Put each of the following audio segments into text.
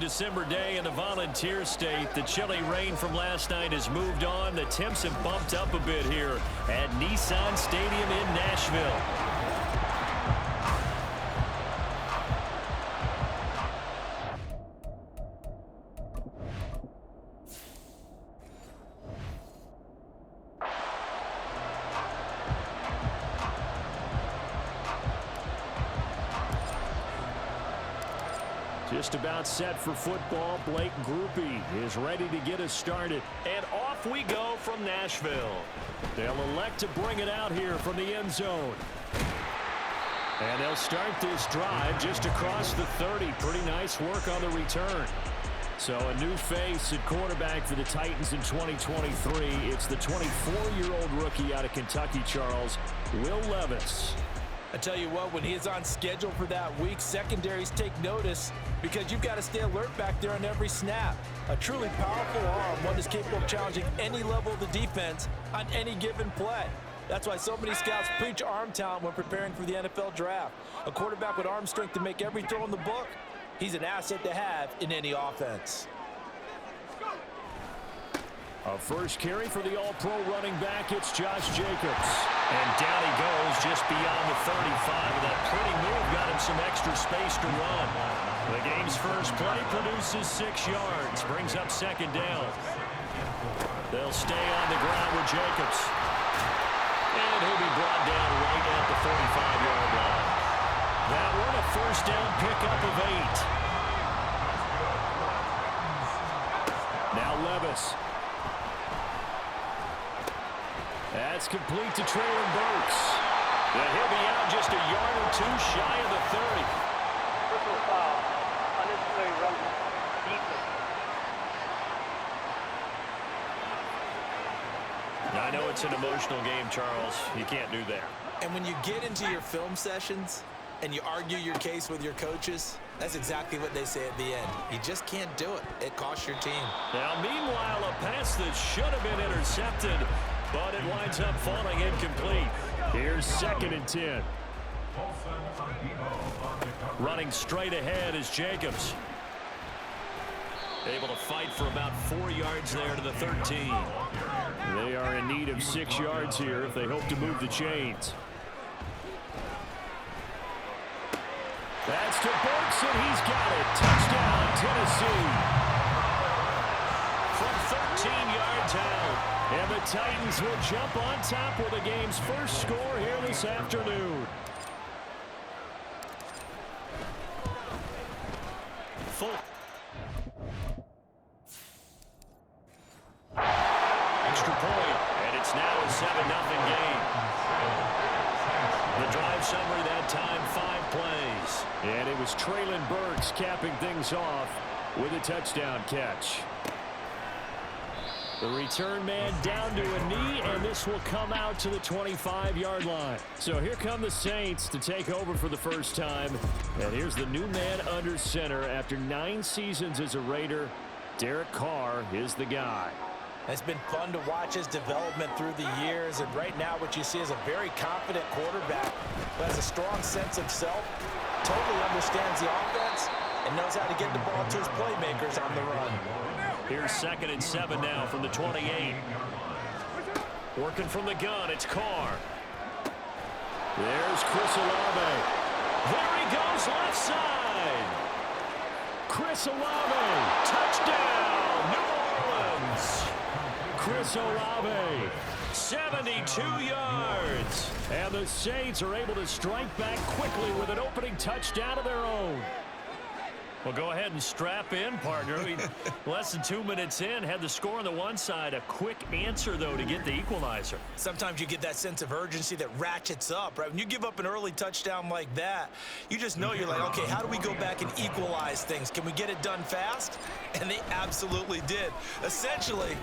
December day in the Volunteer State. The chilly rain from last night has moved on. The temps have bumped up a bit here at Nissan Stadium in Nashville. Just about set for football. Blake Grupe is ready to get us started. And off we go from Nashville. They'll elect to bring it out here from the end zone. And they'll start this drive just across the 30. Pretty nice work on the return. So a new face at quarterback for the Titans in 2023. It's the 24-year-old rookie out of Kentucky, Charles, Will Levis. I tell you what, when he is on schedule for that week, secondaries take notice because you've got to stay alert back there on every snap. A truly powerful arm, one is capable of challenging any level of the defense on any given play. That's why so many scouts preach arm talent when preparing for the NFL draft. A quarterback with arm strength to make every throw in the book, he's an asset to have in any offense. A first carry for the All-Pro running back, it's Josh Jacobs. And down he goes just beyond the 35. And that pretty move got him some extra space to run. The game's first play produces 6 yards, brings up second down. They'll stay on the ground with Jacobs. And he'll be brought down right at the 45-yard line. That one a first down pickup of 8. Now Levis. That's complete to Traylon Burks. And he'll be out just a yard or two shy of the 30. Personal foul, unnecessary run, defense. I know it's an emotional game, Charles. You can't do that. And when you get into your film sessions and you argue your case with your coaches, that's exactly what they say at the end. You just can't do it. It costs your team. Now, meanwhile, a pass that should have been intercepted, but it winds up falling incomplete. Here's 2nd and 10. Running straight ahead is Jacobs. Able to fight for about 4 yards there to the 13. They are in need of 6 yards here if they hope to move the chains. That's to Burks, and he's got it. Touchdown, Tennessee. From 13 yards out. And the Titans will jump on top with the game's first score here this afternoon. Full. Extra point, and it's now a 7-0 game. The drive summary that time, 5 plays. And it was Traylon Burks capping things off with a touchdown catch. The return man down to a knee, and this will come out to the 25-yard line. So here come the Saints to take over for the first time. And here's the new man under center after 9 seasons as a Raider. Derek Carr is the guy. It's been fun to watch his development through the years, and right now what you see is a very confident quarterback who has a strong sense of self, totally understands the offense, and knows how to get the ball to his playmakers on the run. Here's 2nd and 7 now from the 28. Working from the gun, it's Carr. There's Chris Olave. There he goes, left side. Chris Olave, touchdown, New Orleans. Chris Olave, 72 yards. And the Saints are able to strike back quickly with an opening touchdown of their own. Well, go ahead and strap in, partner. Less than 2 minutes in, had the score on the one side. A quick answer, though, to get the equalizer. Sometimes you get that sense of urgency that ratchets up, right? When you give up an early touchdown like that, you just know you're like, okay, how do we go back and equalize things? Can we get it done fast? And they absolutely did. Essentially,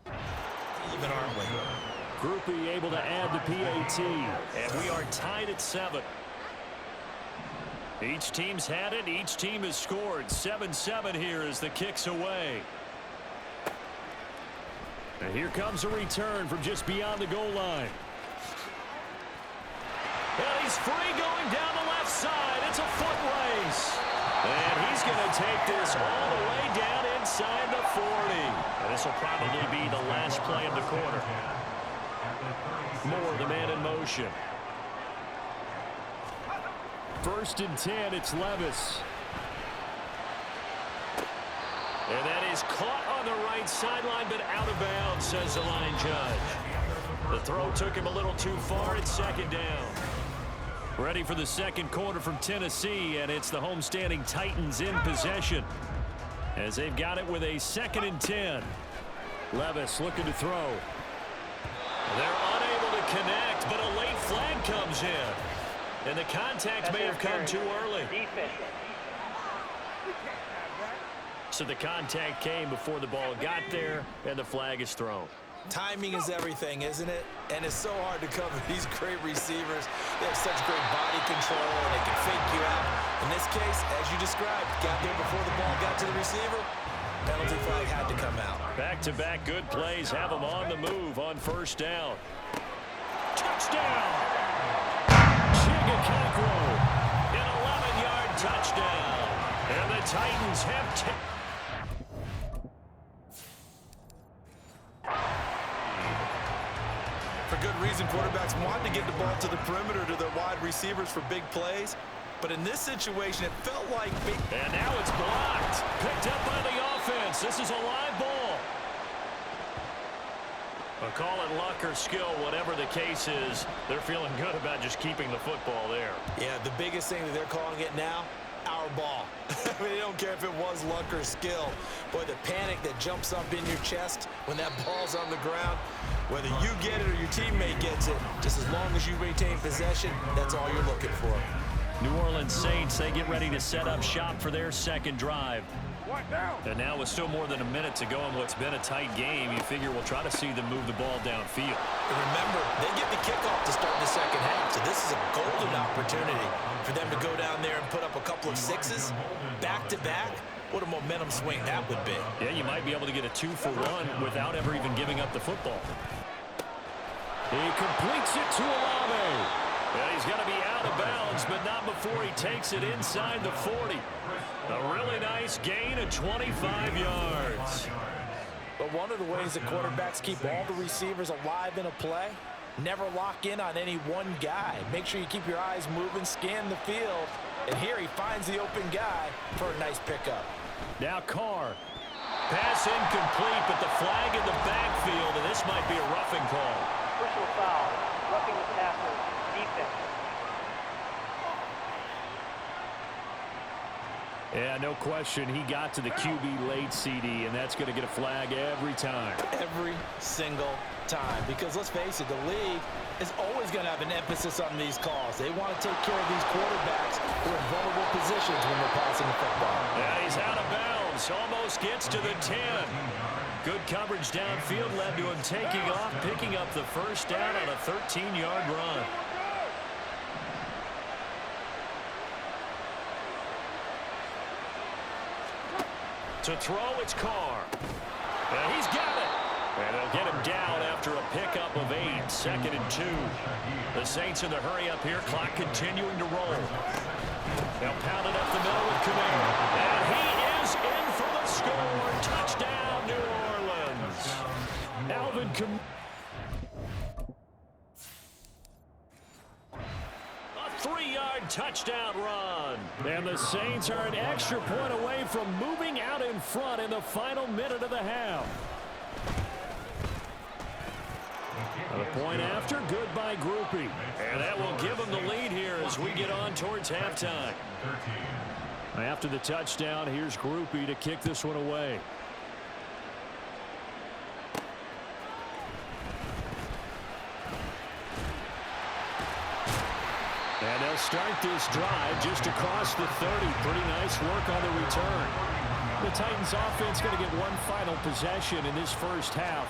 even, aren't we? Grupe able to add the PAT, and we are tied at 7. Each team's had it. Each team has scored. 7-7 here as the kick's away. And here comes a return from just beyond the goal line. And he's free going down the left side. It's a foot race. And he's going to take this all the way down inside the 40. And this will probably be the last play of the quarter. Moore, the man in motion. 1st and 10, it's Levis. And that is caught on the right sideline, but out of bounds, says the line judge. The throw took him a little too far. It's 2nd down. Ready for the second quarter from Tennessee, and it's the homestanding Titans in possession as they've got it with a 2nd and 10. Levis looking to throw. They're unable to connect, but a late flag comes in. And the contact may have come too early. So the contact came before the ball got there, and the flag is thrown. Timing is everything, isn't it? And it's so hard to cover these great receivers. They have such great body control, and they can fake you out. In this case, as you described, got there before the ball got to the receiver. Penalty flag had to come out. Back-to-back good plays have them on the move on 1st down. Touchdown! Chigakakro, an 11-yard touchdown. And the Titans have For good reason, quarterbacks want to get the ball to the perimeter to their wide receivers for big plays. But in this situation, it felt like big. And now it's blocked. Picked up by the offense. This is a live ball. Call it luck or skill, whatever the case is. They're feeling good about just keeping the football there. Yeah, the biggest thing that they're calling it now, our ball. I mean, they don't care if it was luck or skill. Boy, the panic that jumps up in your chest when that ball's on the ground, whether you get it or your teammate gets it, just as long as you retain possession, that's all you're looking for. New Orleans Saints, they get ready to set up shop for their second drive. And now with still more than a minute to go in what's been a tight game, you figure we'll try to see them move the ball downfield. And remember, they get the kickoff to start the second half, so this is a golden opportunity for them to go down there and put up a couple of sixes back-to-back. What a momentum swing that would be. Yeah, you might be able to get a 2-for-1 without ever even giving up the football. He completes it to Olave. And he's going to be out of bounds, but not before he takes it inside the 40. A really nice gain of 25 yards. But one of the ways that quarterbacks keep all the receivers alive in a play, never lock in on any one guy. Make sure you keep your eyes moving, scan the field. And here he finds the open guy for a nice pickup. Now Carr. Pass incomplete, but the flag in the backfield, and this might be a roughing call. Personal foul, roughing the passer, defense. Yeah, no question. He got to the QB late, CD, and that's going to get a flag every time. Every single time. Because let's face it, the league is always going to have an emphasis on these calls. They want to take care of these quarterbacks who are in vulnerable positions when they're passing the football. Yeah, he's out of bounds. Almost gets to the 10. Good coverage downfield led to him taking off, picking up the first down on a 13-yard run. To throw, it's Carr. And he's got it. And they'll get him down after a pickup of 8. 2nd and 2. The Saints in the hurry up here. Clock continuing to roll. They'll pound it up the middle with command. And he is in for the score. Touchdown, New Orleans. Alvin Kamara. A 3-yard touchdown run. And the Saints are an extra point away from moving out in front in the final minute of the half. And a point after, good by Grupe. And that will give them the lead here as we get on towards halftime. After the touchdown, here's Grupe to kick this one away. And they'll start this drive just across the 30. Pretty nice work on the return. The Titans offense going to get one final possession in this first half.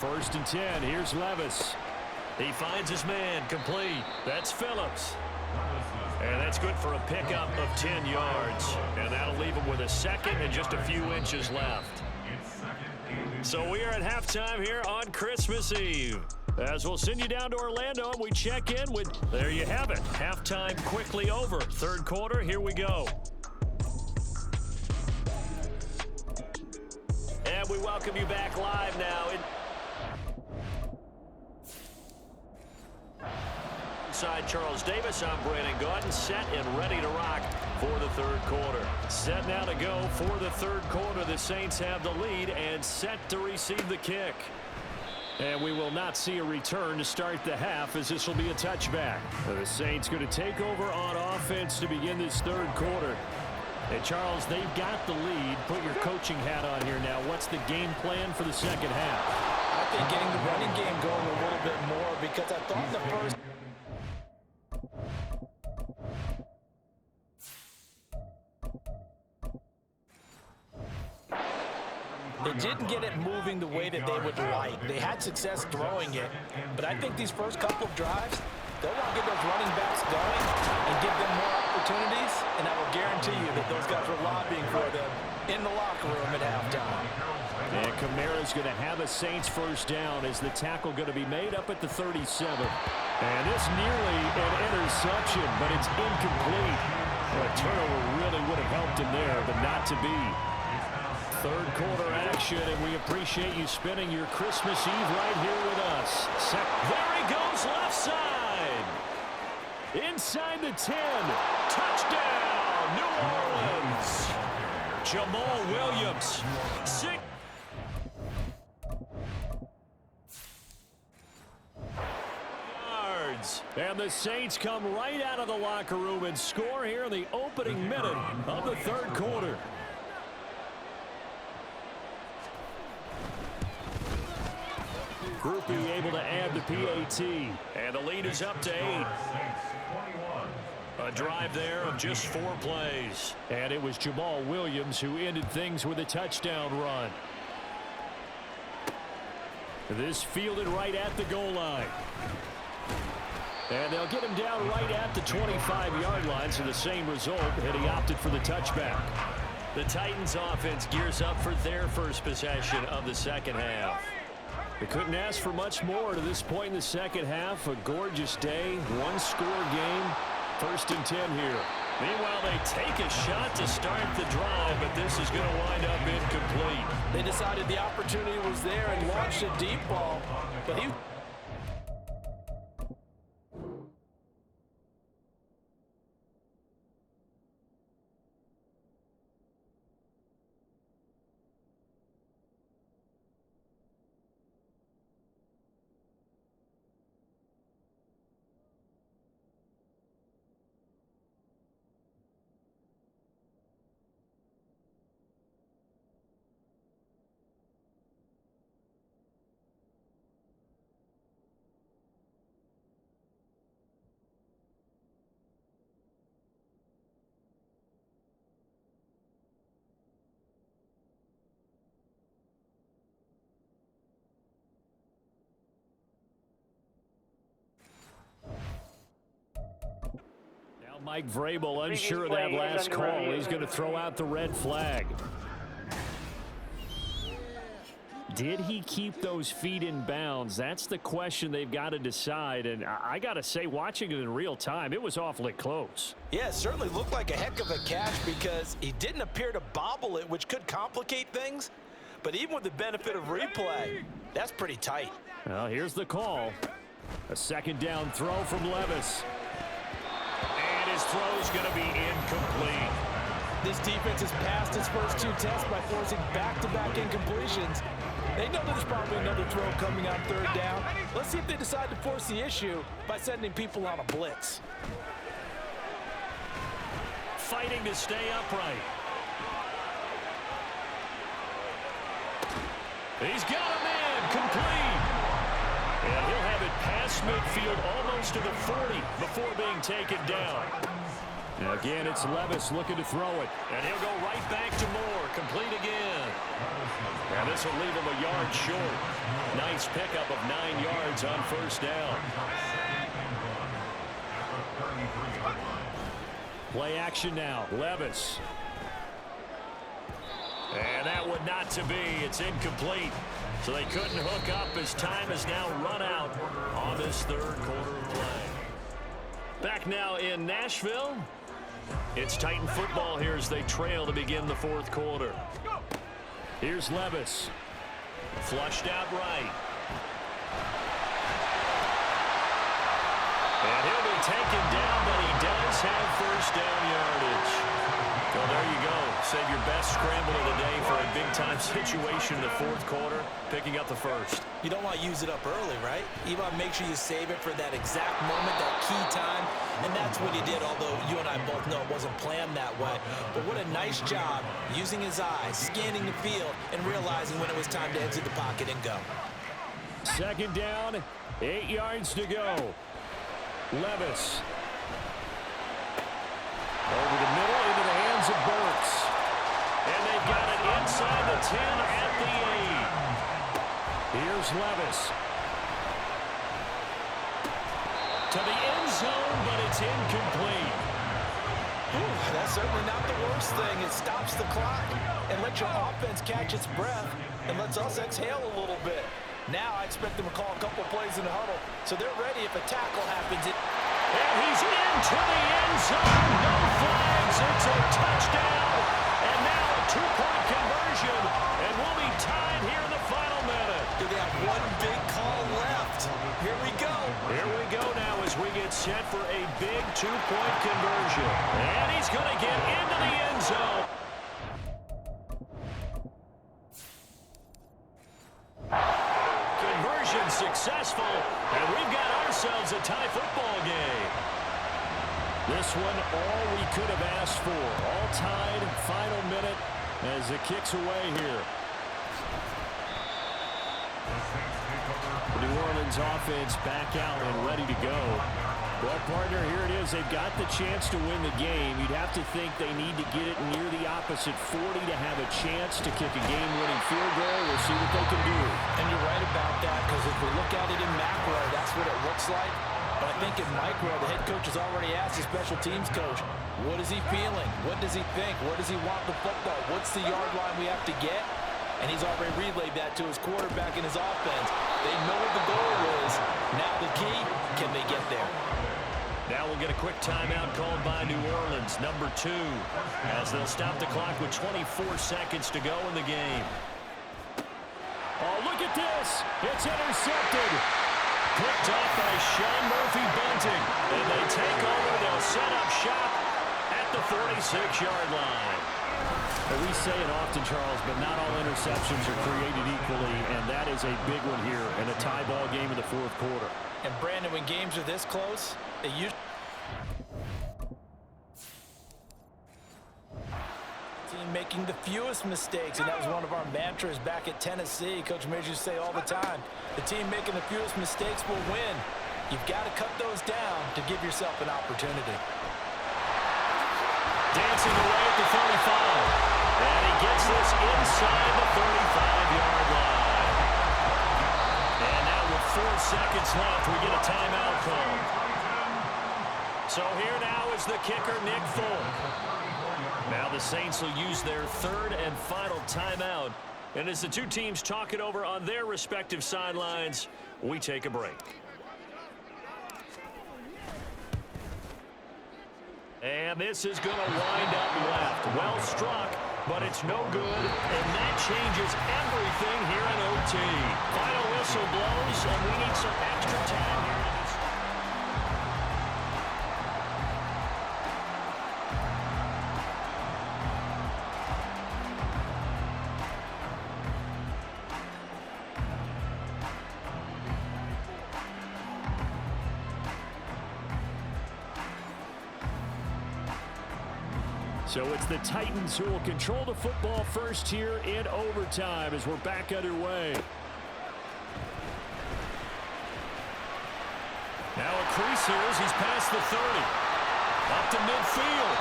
1st and 10. Here's Levis. He finds his man complete. That's Phillips. And that's good for a pickup of 10 yards. And that'll leave him with a second and just a few inches left. So we are at halftime here on Christmas Eve. As we'll send you down to Orlando, and we check in with, there you have it. Halftime quickly over. Third quarter, here we go. And we welcome you back live now. Inside Charles Davis, I'm Brandon Gaudin, set and ready to rock for the third quarter. Set now to go for the third quarter. The Saints have the lead and set to receive the kick. And we will not see a return to start the half, as this will be a touchback. The Saints going to take over on offense to begin this third quarter. And Charles, they've got the lead. Put your coaching hat on here now. What's the game plan for the second half? I think getting the running game going a little bit more, because I thought the first they didn't get it moving the way that they would like. They had success throwing it, but I think these first couple of drives, they'll want to get those running backs going and give them more opportunities, and I will guarantee you that those guys were lobbying for them in the locker room at halftime. And Kamara's going to have a Saints first down as the tackle going to be made up at the 37. And this nearly an interception, but it's incomplete. Well, a turnover really would have helped him there, but not to be. Third quarter action, and we appreciate you spending your Christmas Eve right here with us. There he goes, left side. Inside the 10. Touchdown, New Orleans. Jamal Williams. 6 yards. And the Saints come right out of the locker room and score here in the opening minute of the third quarter. Groupie able to add the PAT. And the lead is up to 8. A drive there of just 4 plays. And it was Jamal Williams who ended things with a touchdown run. This fielded right at the goal line. And they'll get him down right at the 25-yard line, so the same result, and he opted for the touchback. The Titans offense gears up for their first possession of the second half. They couldn't ask for much more to this point in the second half. A gorgeous day, one-score game, 1st and 10 here. Meanwhile, they take a shot to start the drive, but this is going to wind up incomplete. They decided the opportunity was there and launched a deep ball, but he... Mike Vrabel unsure of that last call. He's going to throw out the red flag. Did he keep those feet in bounds? That's the question they've got to decide. And I got to say, watching it in real time, it was awfully close. Yeah, it certainly looked like a heck of a catch because he didn't appear to bobble it, which could complicate things. But even with the benefit of replay, that's pretty tight. Well, here's the call. A second down throw from Levis. And his throw's going to be incomplete. This defense has passed its first 2 tests by forcing back-to-back incompletions. They know there's probably another throw coming on third down. Let's see if they decide to force the issue by sending people on a blitz. Fighting to stay upright. He's got him in, complete. And he'll have it past midfield almost to the 40 before being taken down. Now again, it's Levis looking to throw it. And he'll go right back to Moore, complete again. Now this will leave him a yard short. Nice pickup of 9 yards on first down. Play action now, Levis. And that would not to be. It's incomplete. So they couldn't hook up as time has now run out on this third quarter of play. Back now in Nashville. It's Titan football here as they trail to begin the fourth quarter. Here's Levis. Flushed out right. And he'll be taken down, but he does have first down yardage. Well, there you go. Save your best scramble of the day for a big-time situation in the fourth quarter, picking up the first. You don't want to use it up early, right? You want to make sure you save it for that exact moment, that key time, and that's what he did, although you and I both know it wasn't planned that way. But what a nice job using his eyes, scanning the field, and realizing when it was time to exit the pocket and go. Second down, 8 yards to go. Levis. Over the middle into the hands of Burks. And they've got it inside the 10 at the 8. Here's Levis. To the end zone, but it's incomplete. That's certainly not the worst thing. It stops the clock and lets your offense catch its breath and lets us exhale a little bit. Now I expect them to call a couple plays in the huddle, so they're ready if a tackle happens. And he's into the end zone. No flags. It's a touchdown. And now a two-point conversion. And we'll be tied here in the final minute. Do they have one big call left? Here we go. Here we go now as we get set for a big two-point conversion. And he's going to get into the end zone. Conversion successful, and we've got ourselves a tie football game. This one all we could have asked for. All tied, final minute as it kicks away here. The New Orleans offense back out and ready to go. Well, partner, here it is. They've got the chance to win the game. You'd have to think they need to get it near the opposite 40 to have a chance to kick a game-winning field goal. We'll see what they can do. And you're right about that, because if we look at it in macro, that's what it looks like. But I think in micro, the head coach has already asked the special teams coach, what is he feeling? What does he think? Where does he want the football? What's the yard line we have to get? And he's already relayed that to his quarterback and his offense. They know what the goal is. Now the key, can they get there? Now we'll get a quick timeout called by New Orleans, number 2, as they'll stop the clock with 24 seconds to go in the game. Oh, look at this. It's intercepted. Picked off by Sean Murphy-Bunting. And they take over. They'll set up shop at the 46-yard line. And we say it often, Charles, but not all interceptions are created equally, and that is a big one here in a tie ball game in the fourth quarter. And Brandon, when games are this close, they usually making the fewest mistakes, and that was one of our mantras back at Tennessee. Coach Major used to say all the time, the team making the fewest mistakes will win. You've got to cut those down to give yourself an opportunity. Dancing away at the 35. And he gets this inside the 35-yard line. And now with 4 seconds left, we get a timeout call. So here now is the kicker, Nick Folk. Now the Saints will use their third and final timeout. And as the two teams talk it over on their respective sidelines, we take a break. And this is going to wind up left. Well struck, but it's no good. And that changes everything here in OT. Final whistle blows, and we need some extra time here. So it's the Titans who will control the football first here in overtime as we're back underway. Now a crease here as he's past the 30. Up to midfield.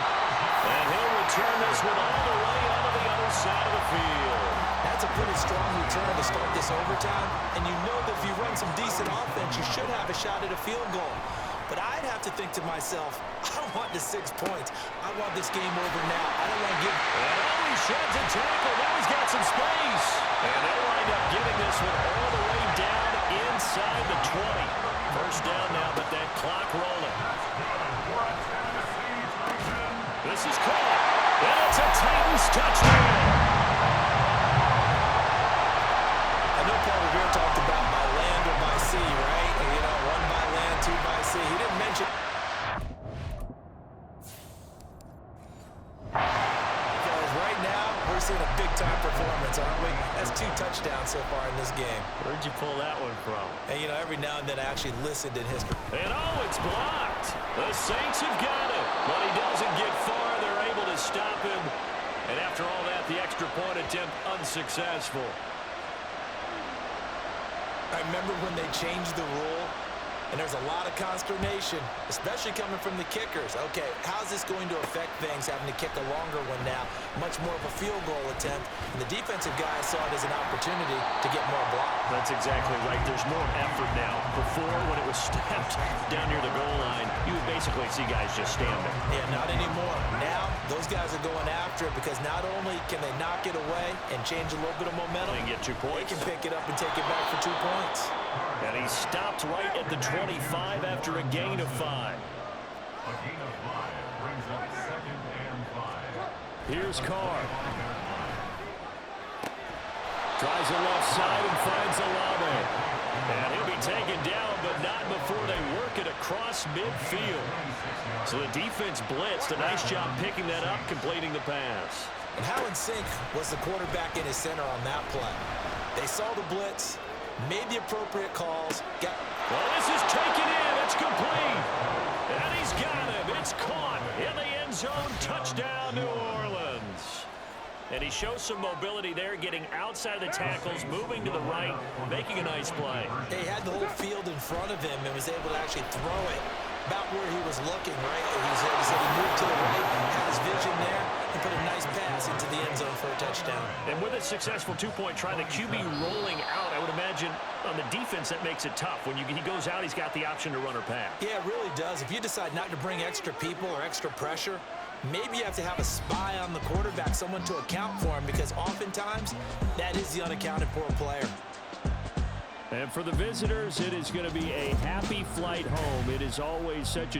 And he'll return this one all the way out of the other side of the field. That's a pretty strong return to start this overtime. And you know that if you run some decent offense, you should have a shot at a field goal. But I'd have to think to myself, I want the 6 points. I want this game over now. I don't want to give... Oh, he sheds a tackle. Now he's got some space. And they'll wind up getting this one all the way down inside the 20. First down now, but that clock rolling. This is caught. And it's a Titans touchdown. I know Paul Revere talked about by land or by sea, right? And, you know, 1 by land, 2 by sea. He didn't mention... Because right now, we're seeing a big-time performance, aren't we? That's 2 touchdowns so far in this game. Where'd you pull that one from? And, you know, every now and then I actually listened in history. And oh, it's blocked. The Saints have got it. But he doesn't get far. They're able to stop him. And after all that, the extra point attempt unsuccessful. I remember when they changed the rule, and there's a lot of consternation, especially coming from the kickers. Okay, how's this going to affect things, having to kick a longer one now? Much more of a field goal attempt. And the defensive guys saw it as an opportunity to get more block. That's exactly right. There's more effort now. Before, when it was snapped down near the goal line, you would basically see guys just standing. Yeah, not anymore. Now, those guys are going after it because not only can they knock it away and change a little bit of momentum, They can get 2 points. they can pick it up and take it back for 2 points. And he stopped right at the 25 after a gain of 5. A gain of 5 brings up 2nd and 5. Here's Carr. Tries the left side and finds Olave. And he'll be taken down, but not before they work it across midfield. So the defense blitzed. A nice job picking that up, completing the pass. And how in sync was the quarterback in his center on that play? They saw the blitz, made the appropriate calls. Well, this is taken in. It's complete. And he's got him. It's caught in the end zone. Touchdown, New Orleans. And he shows some mobility there, getting outside of the tackles, moving to the right, making a nice play. He had the whole field in front of him and was able to actually throw it about where he was looking, right? He said he moved to the right, had his vision there, and put a nice pass into the end zone for a touchdown. And with a successful 2-point try, the QB rolling out, I would imagine on the defense that makes it tough. When he goes out, he's got the option to run or pass. Yeah, it really does. If you decide not to bring extra people or extra pressure, maybe you have to have a spy on the quarterback, someone to account for him, because oftentimes that is the unaccounted for player. And for the visitors, it is going to be a happy flight home. It is always such a